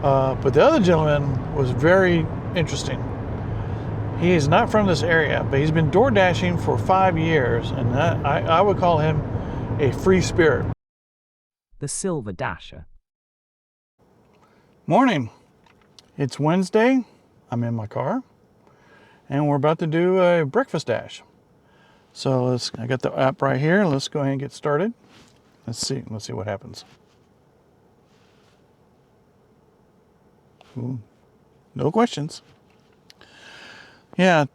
But the other gentleman was very interesting. He is not from this area, but he's been door dashing for 5 years, and I would call him a free spirit. The Silver Dasher. Morning. It's Wednesday. I'm in my car, and we're about to do a breakfast dash. So I got the app right here. Let's go ahead and get started. Let's see what happens. Ooh, no questions. Yeah,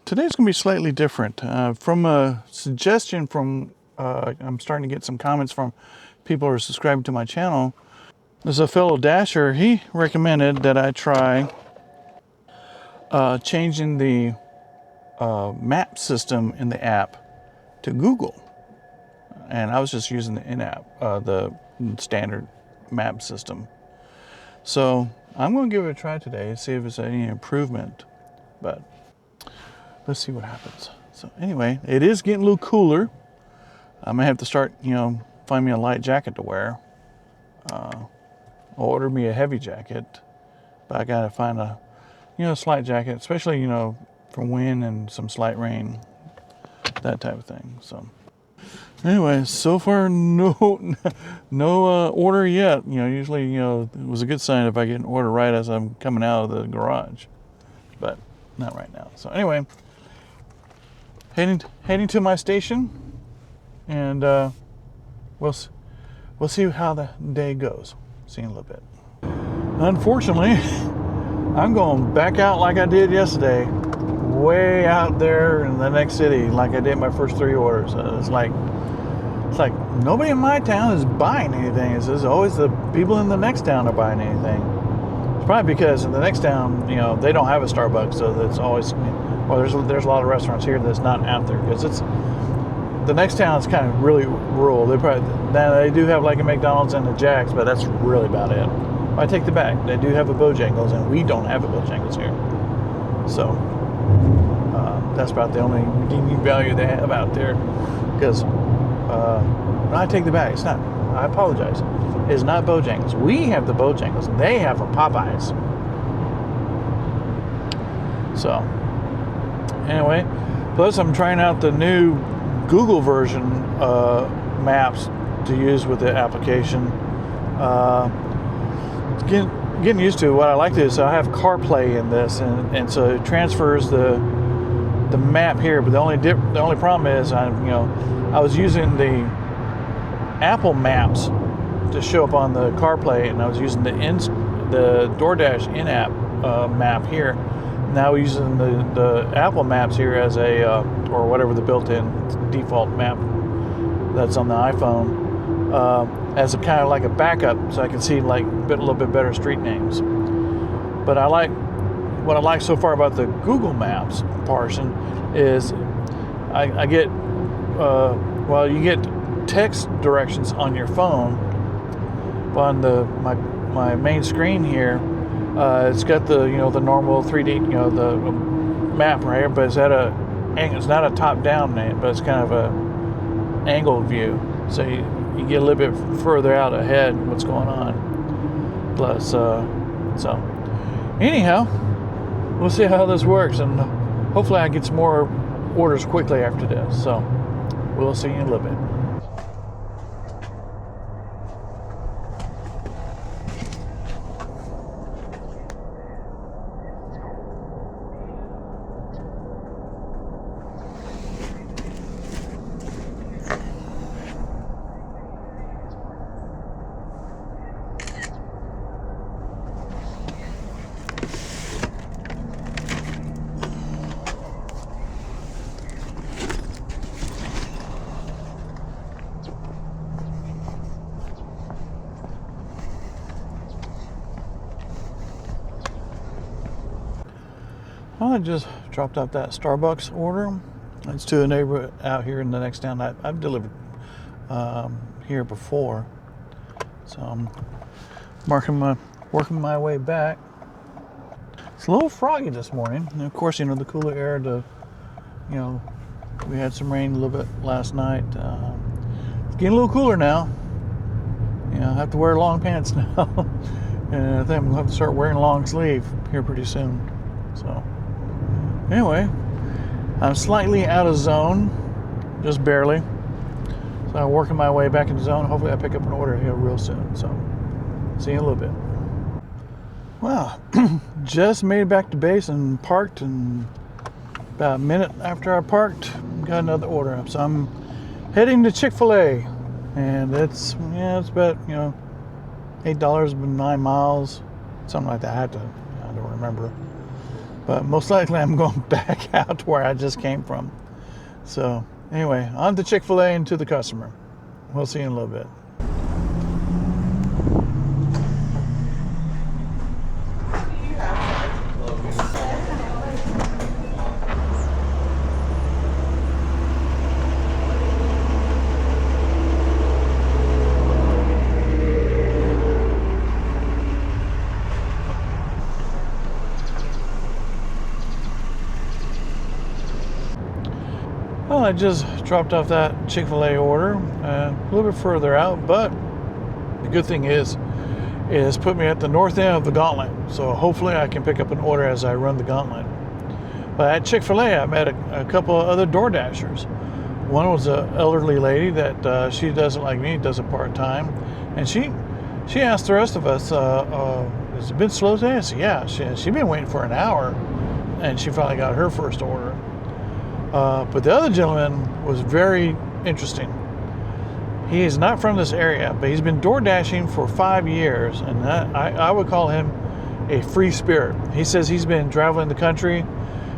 today's going to be slightly different. From a suggestion from, I'm starting to get some comments from people who are subscribing to my channel. There's a fellow dasher. He recommended that I try changing the map system in the app to Google. And I was just using the in-app, the standard map system. So I'm going to give it a try today and see if it's any improvement. But let's see what happens. So anyway, it is getting a little cooler. I may have to start, find me a light jacket to wear. Order me a heavy jacket. But I got to find a, slight jacket, especially, for wind and some slight rain, that type of thing. So anyway, so far no order yet. Usually, it was a good sign if I get an order right as I'm coming out of the garage. But not right now. So anyway, heading to my station, and we'll see how the day goes. See you in a little bit. Unfortunately, I'm going back out like I did yesterday, way out there in the next city, like I did my first 3 orders. It's like nobody in my town is buying anything. It's always the people in the next town are buying anything. Probably because in the next town, they don't have a Starbucks, so that's always, there's a lot of restaurants here that's not out there, because the next town is kind of really rural. They do have like a McDonald's and a Jack's, but that's really about it. I take the back. They do have a Bojangles, and we don't have a Bojangles here. So that's about the only redeeming value they have out there. Because I take the back. It's not. I apologize. It's not Bojangles. We have the Bojangles. They have a Popeyes. So anyway, plus I'm trying out the new Google version maps to use with the application. Getting used to it. What I like to do is I have CarPlay in this, and so it transfers the map here. But the only problem is I was using the Apple Maps to show up on the CarPlay, and I was using the DoorDash in-app map here. Now we're using the Apple Maps here as a or whatever the built-in default map that's on the iPhone as a kind of like a backup, so I can see like a little bit better street names. But what I like so far about the Google Maps portion is I get you get text directions on your phone. On my main screen here, it's got the the normal 3D the map right here, but it's not a top down map, but it's kind of a angled view, so you get a little bit further out ahead what's going on. Plus, so anyhow, we'll see how this works, and hopefully I get some more orders quickly after this. So we'll see you in a little bit. Well, I just dropped off that Starbucks order. It's to a neighbor out here in the next town. I've delivered here before, so I'm working my way back. It's a little froggy this morning, and of course, the cooler air. We had some rain a little bit last night. It's getting a little cooler now. I have to wear long pants now. And I think I'm going to have to start wearing long sleeve here pretty soon. So, anyway, I'm slightly out of zone, just barely. So I'm working my way back into zone. Hopefully I pick up an order here real soon. So, see you in a little bit. Well, just made it back to base and parked, and about a minute after I parked, got another order up. So I'm heading to Chick-fil-A, and it's about, $8, but 9 miles, something like that. I don't remember. But most likely I'm going back out to where I just came from. So anyway, on to Chick-fil-A and to the customer. We'll see you in a little bit. Well, I just dropped off that Chick-fil-A order a little bit further out, but the good thing is put me at the north end of the gauntlet, so hopefully I can pick up an order as I run the gauntlet. But at Chick-fil-A, I met a couple of other DoorDashers. One was an elderly lady that she doesn't like me, does it part-time, and she asked the rest of us, has it been slow today? I said, yeah, she'd been waiting for an hour, and she finally got her first order. But the other gentleman was very interesting. He is not from this area, but he's been door dashing for 5 years, and I would call him a free spirit. He says he's been traveling the country.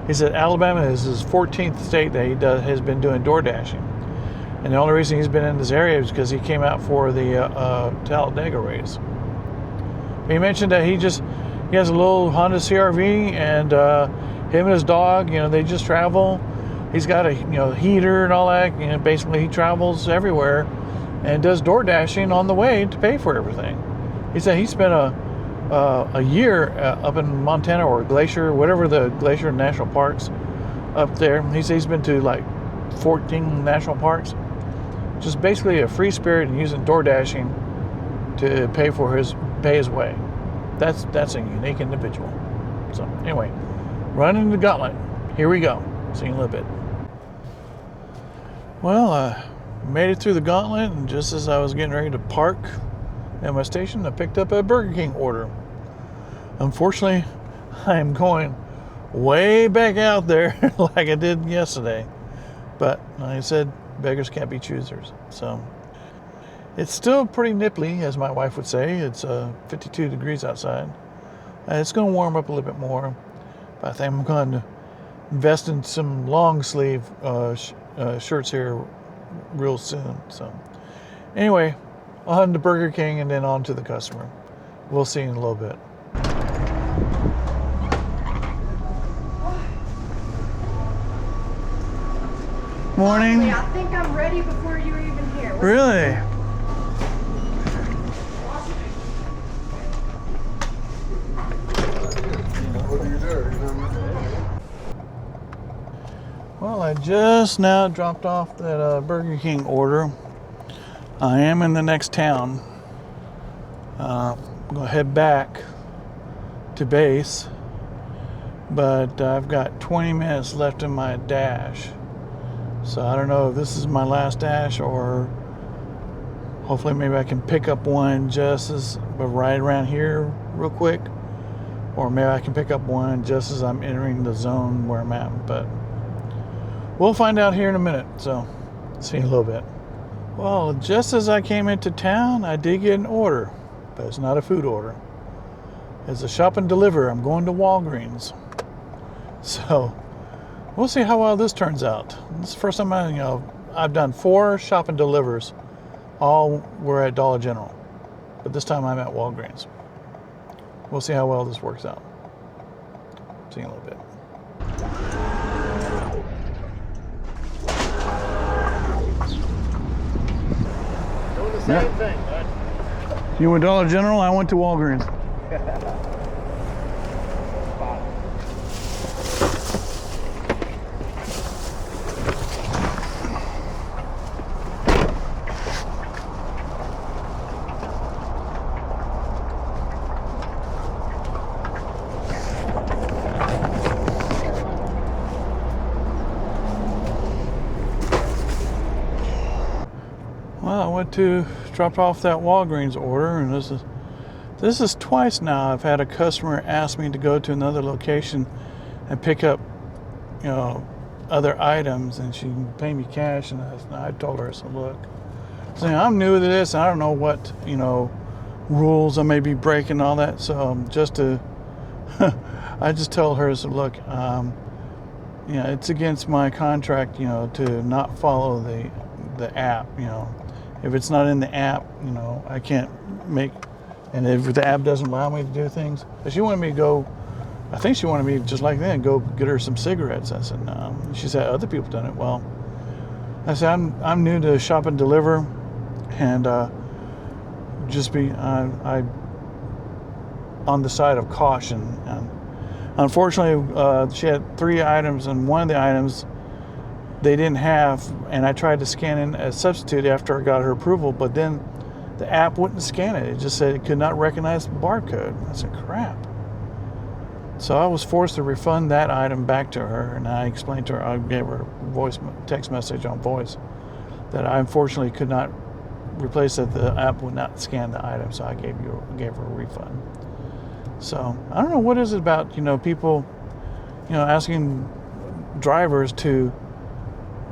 He said Alabama is his 14th state that he has been doing door dashing. And the only reason he's been in this area is because he came out for the Talladega race. He mentioned that he has a little Honda CRV, and him and his dog, they just travel. He's got a heater and all that. Basically he travels everywhere and does door dashing on the way to pay for everything. He said he spent a year up in Montana or Glacier, whatever the Glacier National Parks up there. He said he's been to like 14 national parks. Just basically a free spirit and using door dashing to pay his way. That's a unique individual. So anyway, running the gauntlet. Here we go. See you in a little bit. Well, I made it through the gauntlet, and just as I was getting ready to park at my station, I picked up a Burger King order. Unfortunately, I am going way back out there like I did yesterday. But like I said, beggars can't be choosers. So it's still pretty nipply, as my wife would say. It's 52 degrees outside. It's going to warm up a little bit more. But I think I'm going to invest in some long sleeve shirts here real soon. So anyway, on to Burger King and then on to the customer. We'll see you in a little bit. Morning. Honestly, I think I'm ready before you were even here. Really? Well, I just now dropped off that Burger King order. I am in the next town. I'm going to head back to base, but I've got 20 minutes left in my dash. So I don't know if this is my last dash, or hopefully maybe I can pick up one right around here real quick, or maybe I can pick up one just as I'm entering the zone where I'm at. But we'll find out here in a minute, so see you in a little bit. Well, just as I came into town, I did get an order, but it's not a food order. It's a shop and deliver. I'm going to Walgreens. So we'll see how well this turns out. This is the first time I've done 4 shop and delivers. All were at Dollar General, but this time I'm at Walgreens. We'll see how well this works out. See you in a little bit. Same thing, bud. You went Dollar General, I went to Walgreens. went to drop off that Walgreens order, and this is twice now I've had a customer ask me to go to another location and pick up, you know, other items, and she can pay me cash. And I told her, so look, I'm new to this, and I don't know what, you know, rules I may be breaking and all that. So just to, I just told her, so look, you know, it's against my contract, you know, to not follow the app. You know, if it's not in the app, you know, I can't make. And if the app doesn't allow me to do things, but she wanted me to go. I think she wanted me just like that, go get her some cigarettes. I said no. She said other people done it. Well, I said I'm new to shop and deliver, and just be I on the side of caution. And unfortunately, she had 3 items, and one of the items they didn't have, and I tried to scan in as substitute after I got her approval, but then the app wouldn't scan it. It just said it could not recognize the barcode. I said, crap. So I was forced to refund that item back to her, and I explained to her, I gave her a text message on voice that I unfortunately could not replace it. The app would not scan the item, so I gave her a refund. So I don't know what is it about, you know, people, you know, asking drivers to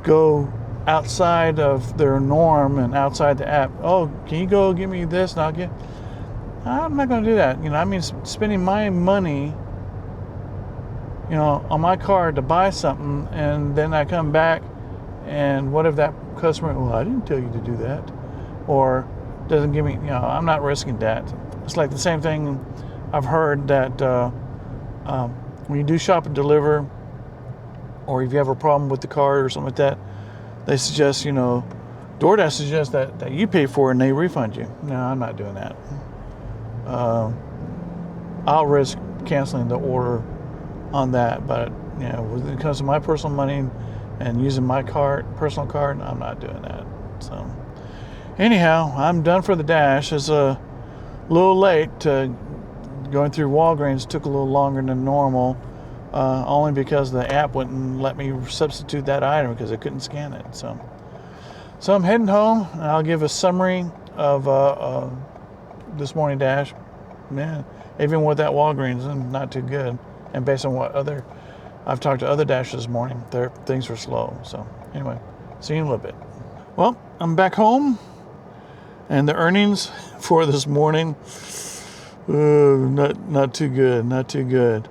go outside of their norm and outside the app. Oh, can you go give me this and I'll get. I'm not going to do that. You know, I mean, spending my money, you know, on my card to buy something, and then I come back, and what if that customer? Well, I didn't tell you to do that, or doesn't give me. You know, I'm not risking that. It's like the same thing. I've heard that when you do shop and deliver, or if you have a problem with the card or something like that, they suggest, you know, DoorDash suggests that you pay for it and they refund you. No, I'm not doing that. I'll risk canceling the order on that, but you know, when it comes to my personal money and using my personal card, I'm not doing that. So anyhow, I'm done for the dash. It's a little late. Going through Walgreens took a little longer than normal. Only because the app wouldn't let me substitute that item because I couldn't scan it. So I'm heading home, and I'll give a summary of this morning dash. Man, even with that Walgreens, not too good. And based on what I've talked to other dashes this morning, things were slow. So anyway, see you in a little bit. Well, I'm back home, and the earnings for this morning, not too good. Not too good.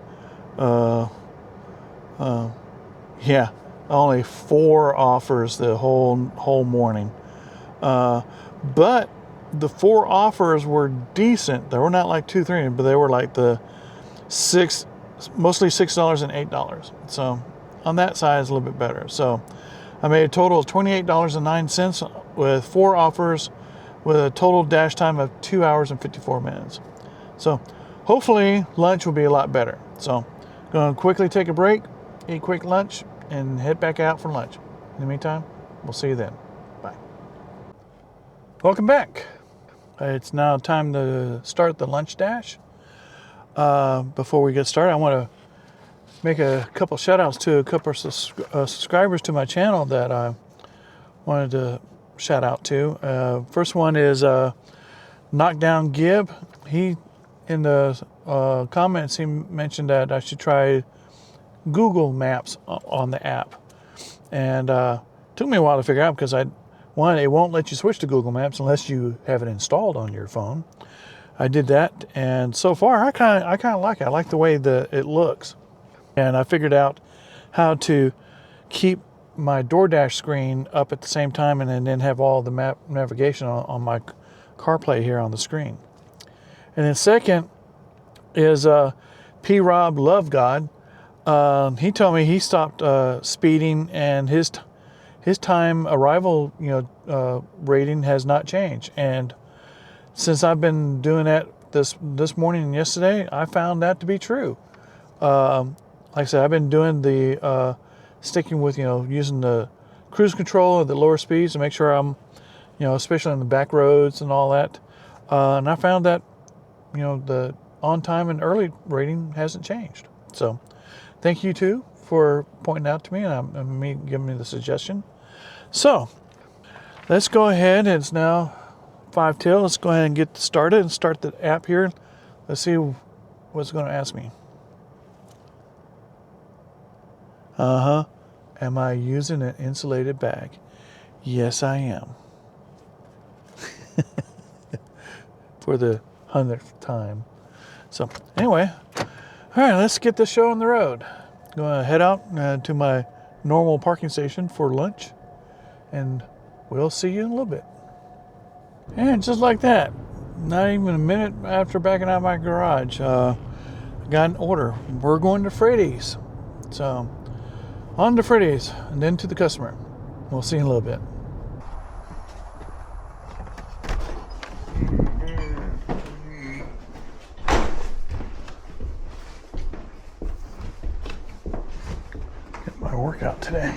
Yeah, only 4 offers the whole morning. But the 4 offers were decent. They were not like 2, 3, but they were like the mostly $6 and $8. So on that side, it's a little bit better. So I made a total of $28.09 with 4 offers, with a total dash time of 2 hours and 54 minutes. So hopefully lunch will be a lot better. So going to quickly take a break, eat quick lunch, and head back out for lunch. In the meantime, we'll see you then. Bye. Welcome back. It's now time to start the lunch dash. Before we get started, I want to make a couple shout outs to a couple of subscribers to my channel that I wanted to shout out to. First one is Knockdown Gib. He, in the comments, he mentioned that I should try Google Maps on the app. And it took me a while to figure out because it won't let you switch to Google Maps unless you have it installed on your phone. I did that, and so far I kind of like it. I like the way it looks. And I figured out how to keep my DoorDash screen up at the same time and then have all the map navigation on my CarPlay here on the screen. And then second is P. Rob Love God. He told me he stopped speeding, and his time arrival rating has not changed. And since I've been doing that this morning and yesterday, I found that to be true. Like I said, I've been doing the sticking with using the cruise control at the lower speeds to make sure I'm especially on the back roads and all that. And I found that the on time and early rating hasn't changed. So thank you too for pointing out to me and me giving me the suggestion. So let's go ahead. It's now 5 till. Let's go ahead and get started and start the app here. Let's see what's going to ask me. Am I using an insulated bag? Yes, I am. For the 100th time. So anyway, all right, let's get the show on the road. Going to head out to my normal parking station for lunch, and we'll see you in a little bit. And just like that, not even a minute after backing out of my garage, I got an order. We're going to Freddy's. So on to Freddy's and then to the customer. We'll see you in a little bit. Get my workout today.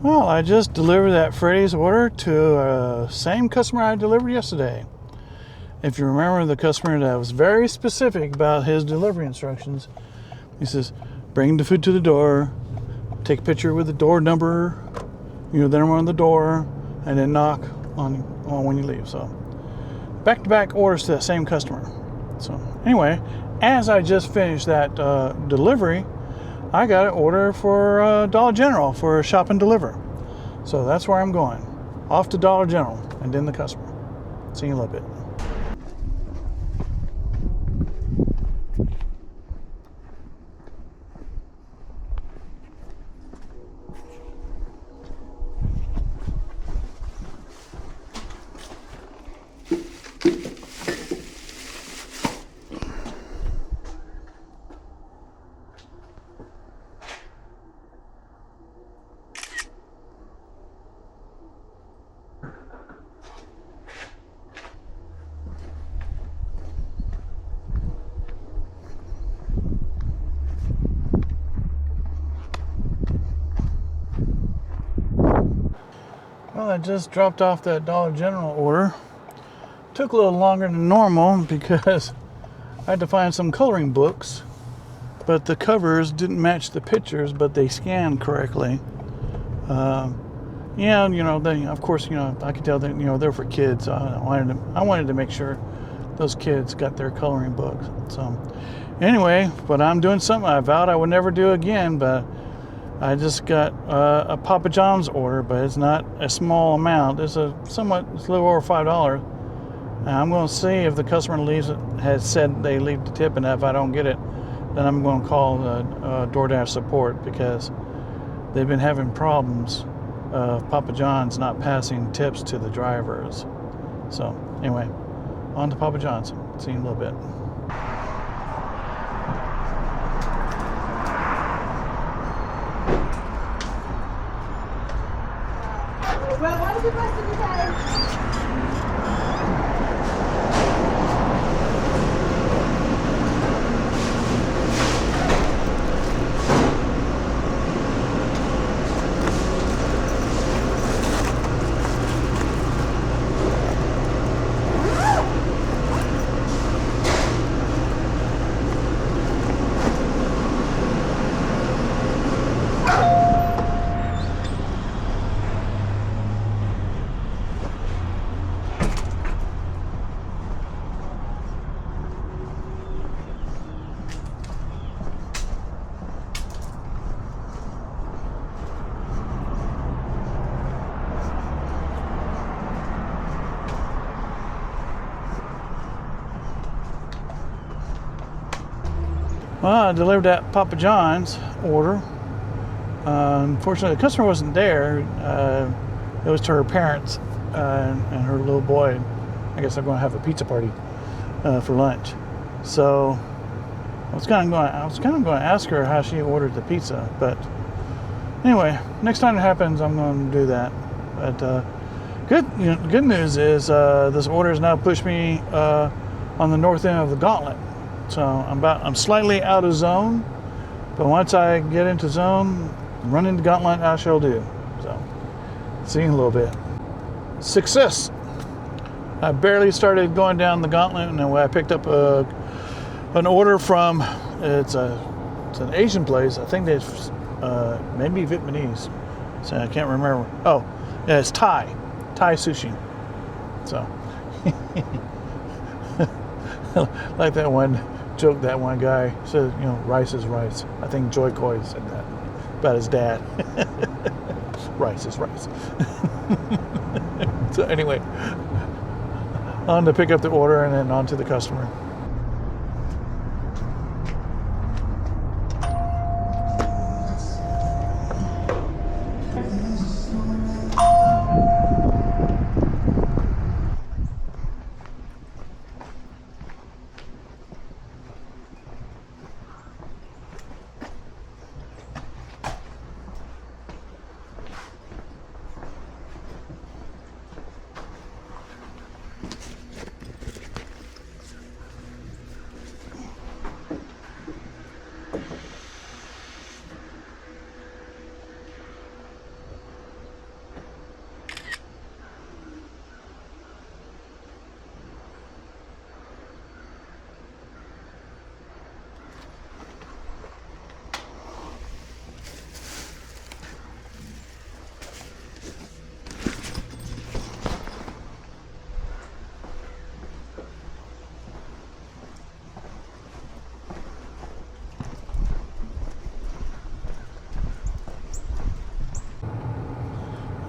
Well, I just delivered that Freddy's order to the same customer I delivered yesterday. If you remember, the customer that was very specific about his delivery instructions, he says, bring the food to the door, take a picture with the door number, then on the door, and then knock on when you leave. So back-to-back orders to that same customer. So anyway, as I just finished that delivery, I got an order for Dollar General for shop and deliver. So that's where I'm going. Off to Dollar General and then the customer. See you in a little bit. Well, I just dropped off that Dollar General order. Took a little longer than normal because I had to find some coloring books, but the covers didn't match the pictures, but they scanned correctly. They, of course, I could tell that, they're for kids. I wanted to make sure those kids got their coloring books. So anyway, but I'm doing something I vowed I would never do again, but I just got a Papa John's order, but it's not a small amount. It's a little over $5. And I'm going to see if the customer has said they leave the tip, and if I don't get it, then I'm going to call DoorDash support because they've been having problems of Papa John's not passing tips to the drivers. So anyway, on to Papa John's. See you in a little bit. Well, what is the rest of the day? Well, I delivered that Papa John's order. Unfortunately, the customer wasn't there. It was to her parents and her little boy. I guess they're going to have a pizza party for lunch. So I was kind of going to ask her how she ordered the pizza, but anyway, next time it happens, I'm going to do that. But good news is this order has now pushed me on the north end of the gauntlet. So I'm slightly out of zone, but once I get into zone, run into gauntlet, I shall do. So, see you in a little bit. Success. I barely started going down the gauntlet, and then I picked up an order from it's an Asian place. I think it's maybe Vietnamese. So I can't remember. Oh, yeah, it's Thai sushi. So, like that one joke that one guy said, rice is rice. I think Joy Coy said that about his dad. Rice is rice. So anyway, on to pick up the order and then on to the customer.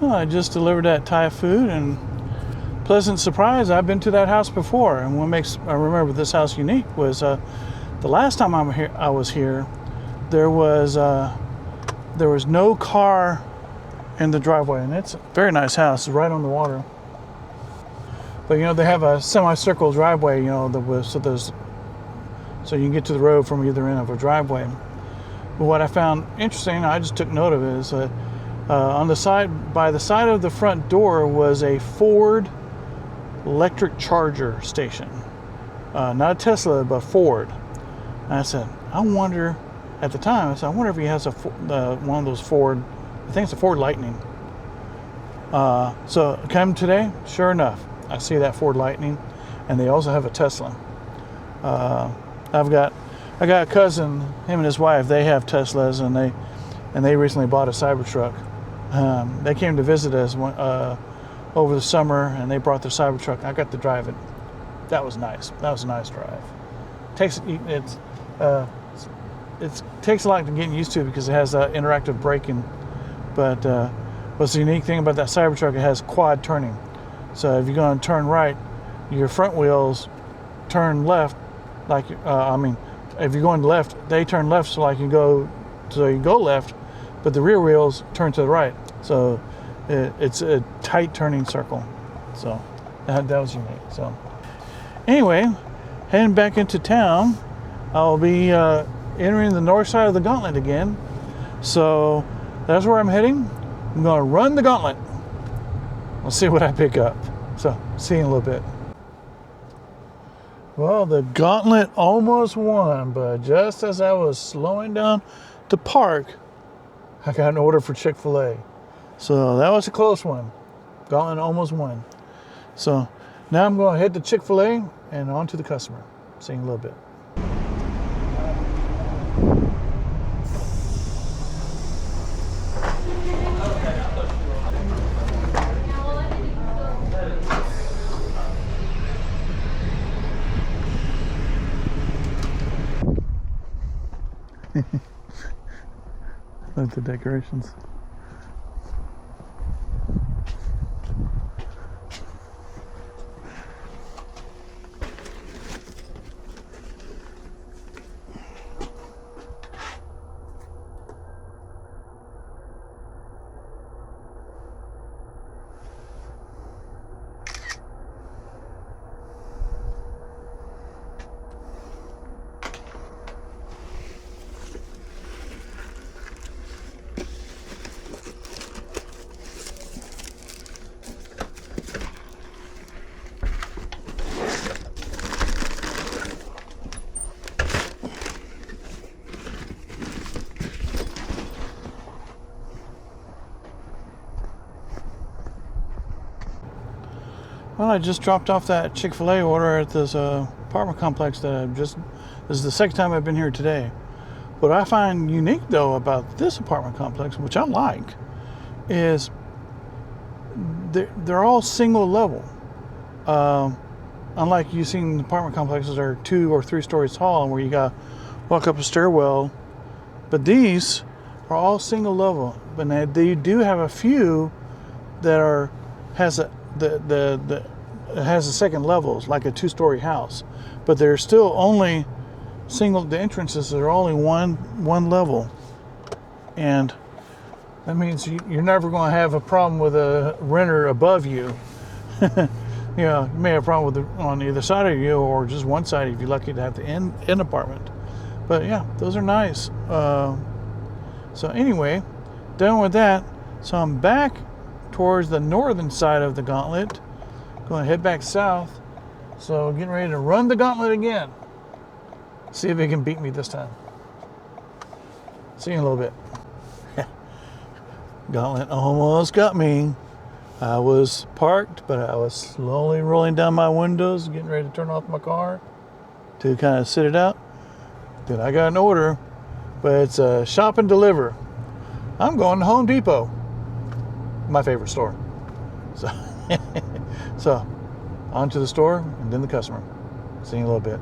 Well, I just delivered that Thai food, and pleasant surprise, I've been to that house before. And what makes I remember this house unique was the last time I was here, there was no car in the driveway, and it's a very nice house. It's right on the water. But they have a semicircle driveway, so you can get to the road from either end of a driveway. But what I found interesting, I just took note of it, is that by the side of the front door was a Ford electric charger station. Not a Tesla, but Ford. And I said, I wonder if he has one of those Ford, I think it's a Ford Lightning. So come today, sure enough, I see that Ford Lightning, and they also have a Tesla. I got a cousin, him and his wife, they have Teslas, and they recently bought a Cybertruck. They came to visit us over the summer, and they brought their Cybertruck. I got to drive it. That was nice. That was a nice drive. It takes a lot to get used to because it has interactive braking. But what's the unique thing about that Cybertruck? It has quad turning. So if you're going to turn right, your front wheels turn left. If you're going left, they turn left, so you go left, but the rear wheels turn to the right. So it's a tight turning circle. So that was unique. So anyway, heading back into town, I'll be entering the north side of the gauntlet again. So that's where I'm heading. I'm going to run the gauntlet. Let's see what I pick up. So see you in a little bit. Well, the gauntlet almost won, but just as I was slowing down to park, I got an order for Chick-fil-A. So that was a close one. Gauntlet almost won. So now I'm going to head to Chick-fil-A and on to the customer. See you in a little bit. Look at the decorations. Well, I just dropped off that Chick-fil-A order at this apartment complex this is the second time I've been here today. What I find unique though about this apartment complex, which I like, is they're all single level. Unlike you've seen apartment complexes that are 2 or 3 stories tall where you got to walk up a stairwell, but these are all single level. But they do have a few that has a second levels, like a 2-story house, but they're still only single. The entrances are only one level, and that means you're never going to have a problem with a renter above you. You know, you may have a problem on either side of you, or just one side if you're lucky to have the in apartment. But yeah, those are nice. So anyway, done with that. So I'm back towards the northern side of the gauntlet. Going to head back south. So getting ready to run the gauntlet again. See if it can beat me this time. See you in a little bit. Gauntlet almost got me. I was parked, but I was slowly rolling down my windows, getting ready to turn off my car to kind of sit it out. Then I got an order, but it's a shop and deliver. I'm going to Home Depot, my favorite store. So, so on to the store and then the customer. See you in a little bit.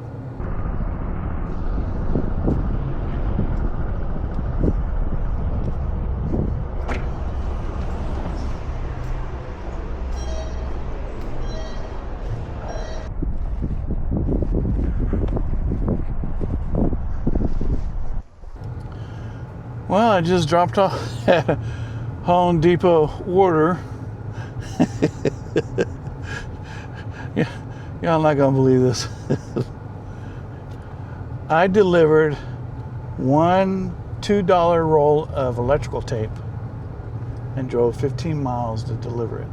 Well, I just dropped off at Home Depot order. Y'all not gonna believe this. I delivered one $2 roll of electrical tape and drove 15 miles to deliver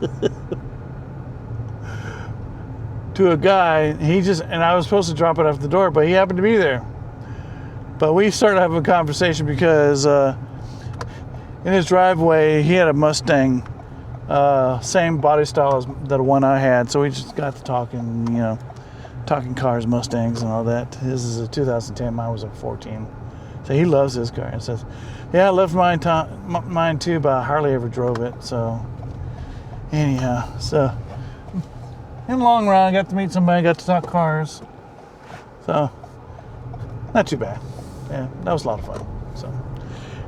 it. To a guy, and I was supposed to drop it off the door, but he happened to be there. But we started having a conversation because in his driveway, he had a Mustang, same body style as the one I had. So we just got to talking, talking cars, Mustangs and all that. His is a 2010, mine was a 14. So he loves his car. And says, yeah, I love mine too, but I hardly ever drove it. So anyhow, so in the long run, I got to meet somebody, got to talk cars. So not too bad. Yeah, that was a lot of fun. So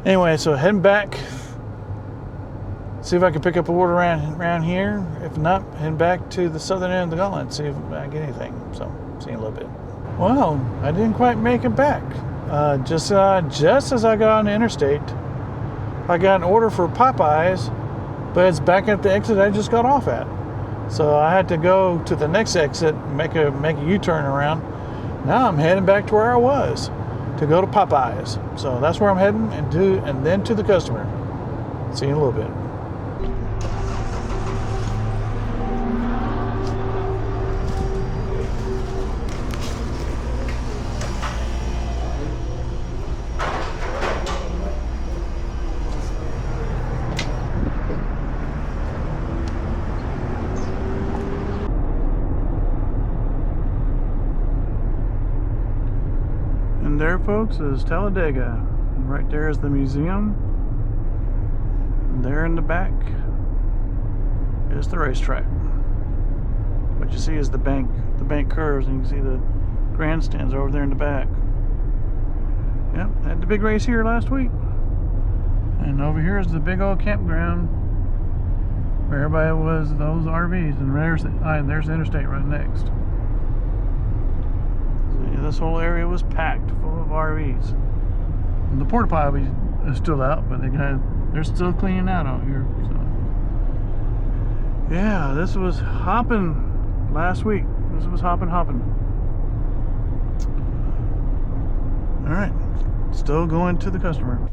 anyway, so heading back, see if I can pick up a order around here. If not, heading back to the southern end of the gauntlet, see if I get anything. So see you in a little bit. Well, I didn't quite make it back. Just as I got on the interstate, I got an order for Popeyes, but it's back at the exit I just got off at. So I had to go to the next exit, make a U-turn around. Now I'm heading back to where I was to go to Popeyes. So that's where I'm heading, and then to the customer. See you in a little bit. And there, folks, is Talladega. And right there is the museum. And there in the back is the racetrack. What you see is the bank curves, and you can see the grandstands over there in the back. Yep, had the big race here last week. And over here is the big old campground where everybody was, those RVs, and there's the interstate right next. This whole area was packed full of RVs. And the porta potty is still out, but they're still cleaning out here. So yeah, this was hopping last week. This was hopping. All right, still going to the customer.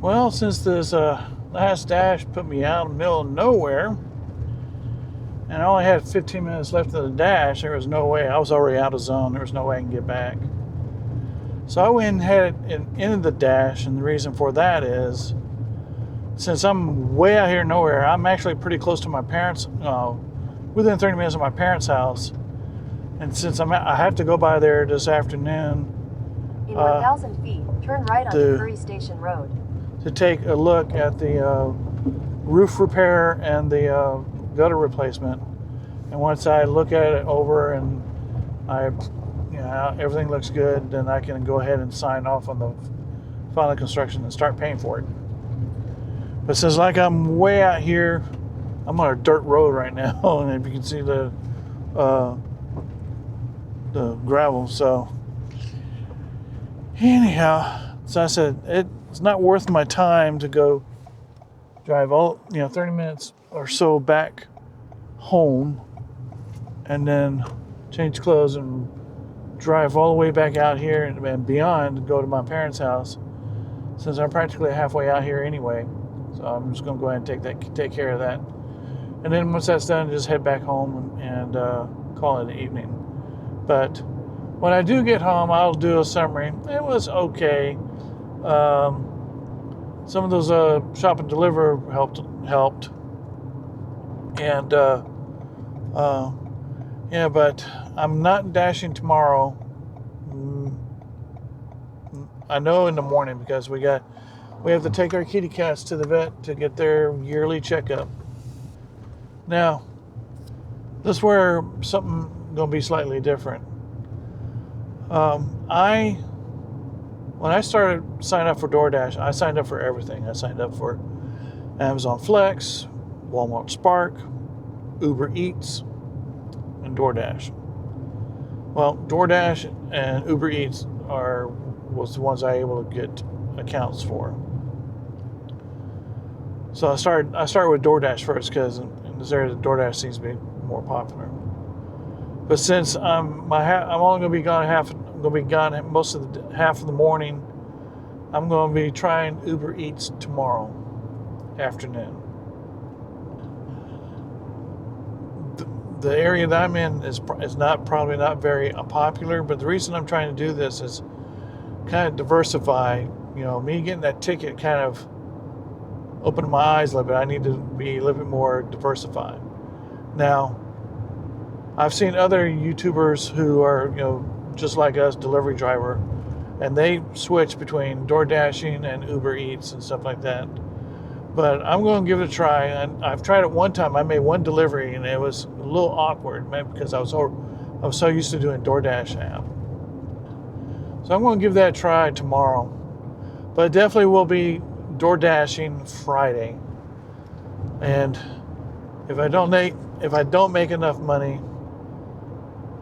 Well, since this last dash put me out in the middle of nowhere, and I only had 15 minutes left of the dash, there was no way. I was already out of zone. There was no way I can get back. So I went ahead and ended the dash, and the reason for that is, since I'm way out here nowhere, I'm actually pretty close to my parents, within 30 minutes of my parents' house. And since I have to go by there this afternoon, In 1,000 feet, turn right onto Curry Station Road. To take a look at the roof repair and the gutter replacement. And once I look at it over and everything looks good, then I can go ahead and sign off on the final construction and start paying for it. But since like I'm way out here, I'm on a dirt road right now, and if you can see the gravel. So anyhow, so I said it's not worth my time to go drive 30 minutes or so back home and then change clothes and drive all the way back out here and beyond to go to my parents' house, since I'm practically halfway out here anyway. So I'm just going to go ahead and take care of that. And then once that's done, just head back home and call it an evening. But when I do get home, I'll do a summary. It was okay. Some of those shop and deliver helped. And but I'm not dashing tomorrow. I know in the morning, because we have to take our kitty cats to the vet to get their yearly checkup. Now, this is where something gonna be slightly different. When I started signing up for DoorDash, I signed up for everything. I signed up for Amazon Flex, Walmart Spark, Uber Eats, and DoorDash. Well, DoorDash and Uber Eats was the ones I able to get accounts for. So I started with DoorDash first, because in this area, DoorDash seems to be more popular. But since I'm only going to be gone most of the half of the morning, I'm going to be trying Uber Eats tomorrow afternoon. The area that I'm in is probably not very popular, but the reason I'm trying to do this is kind of diversify. Me getting that ticket kind of opened my eyes a little bit. I need to be a little bit more diversified. Now, I've seen other YouTubers who are, just like us, delivery driver, and they switch between DoorDashing and Uber Eats and stuff like that. But I'm going to give it a try. And I've tried it one time. I made one delivery, and it was a little awkward, maybe because I was so used to doing DoorDash app. So I'm going to give that a try tomorrow. But it definitely will be DoorDashing Friday. And if I don't make enough money,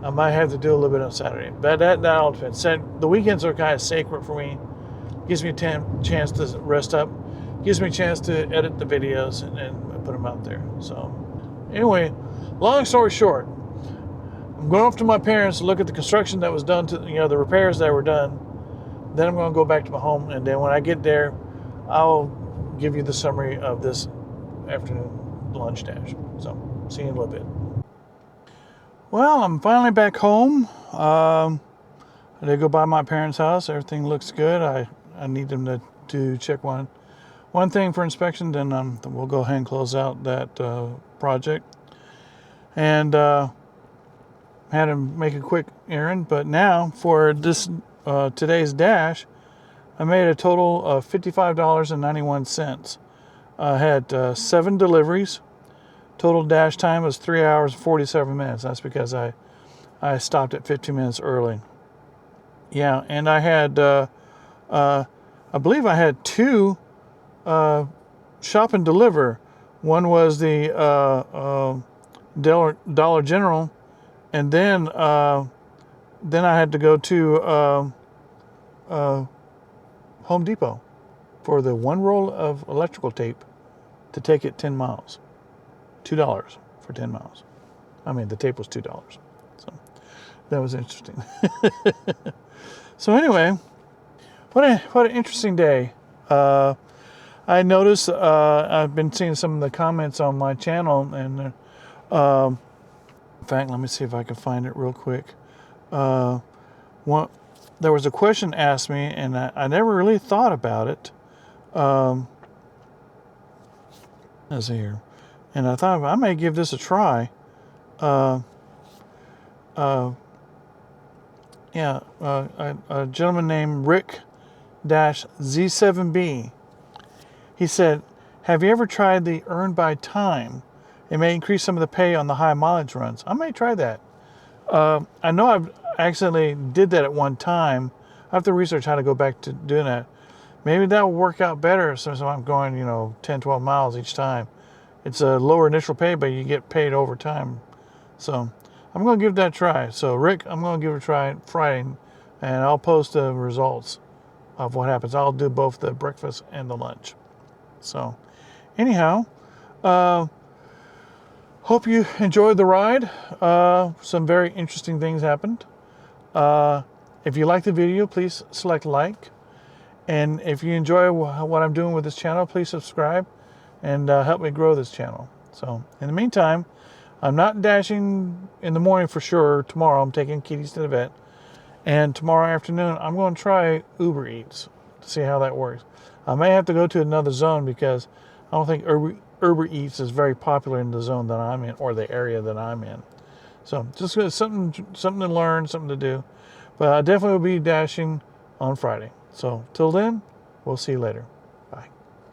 I might have to do a little bit on Saturday. But that all depends. The weekends are kind of sacred for me. Gives me a chance to rest up. Gives me a chance to edit the videos and put them out there. So anyway, long story short, I'm going off to my parents to look at the construction that was done, to the repairs that were done. Then I'm going to go back to my home, and then when I get there, I'll give you the summary of this afternoon lunch dash. So see you in a little bit. Well, I'm finally back home. I did go by my parents' house. Everything looks good. I need them to check one thing for inspection. Then we'll go ahead and close out that project. And had to make a quick errand. But now for this today's dash, I made a total of $55.91. I had 7 deliveries. Total dash time was 3 hours and 47 minutes. That's because I stopped at 15 minutes early. Yeah, and I had, I believe I had 2 shop and deliver. One was the Dollar General, and then I had to go to Home Depot for the 1 roll of electrical tape to take it 10 miles. $2 for 10 miles. I mean, the tape was $2. So that was interesting. So anyway, what an interesting day. I noticed I've been seeing some of the comments on my channel, and in fact, let me see if I can find it real quick. There was a question asked me, and I never really thought about it. Let's see here, and I thought I may give this a try. A gentleman named Rick-Z7B. He said, "Have you ever tried the earn by time? It may increase some of the pay on the high mileage runs." I may try that. I know I've accidentally did that at one time. I have to research how to go back to doing that. Maybe that will work out better since I'm going, 10, 12 miles each time. It's a lower initial pay, but you get paid over time. So I'm going to give that a try. So Rick, I'm going to give it a try Friday, and I'll post the results of what happens. I'll do both the breakfast and the lunch. So anyhow, hope you enjoyed the ride. Some very interesting things happened. If you like the video, please select like. And if you enjoy what I'm doing with this channel, please subscribe and help me grow this channel. So in the meantime, I'm not dashing in the morning for sure. Tomorrow I'm taking kitties to the vet. And tomorrow afternoon, I'm going to try Uber Eats to see how that works. I may have to go to another zone because I don't think Uber Eats is very popular in the zone that I'm in or the area that I'm in. So just something to learn, something to do. But I definitely will be dashing on Friday. So till then, we'll see you later.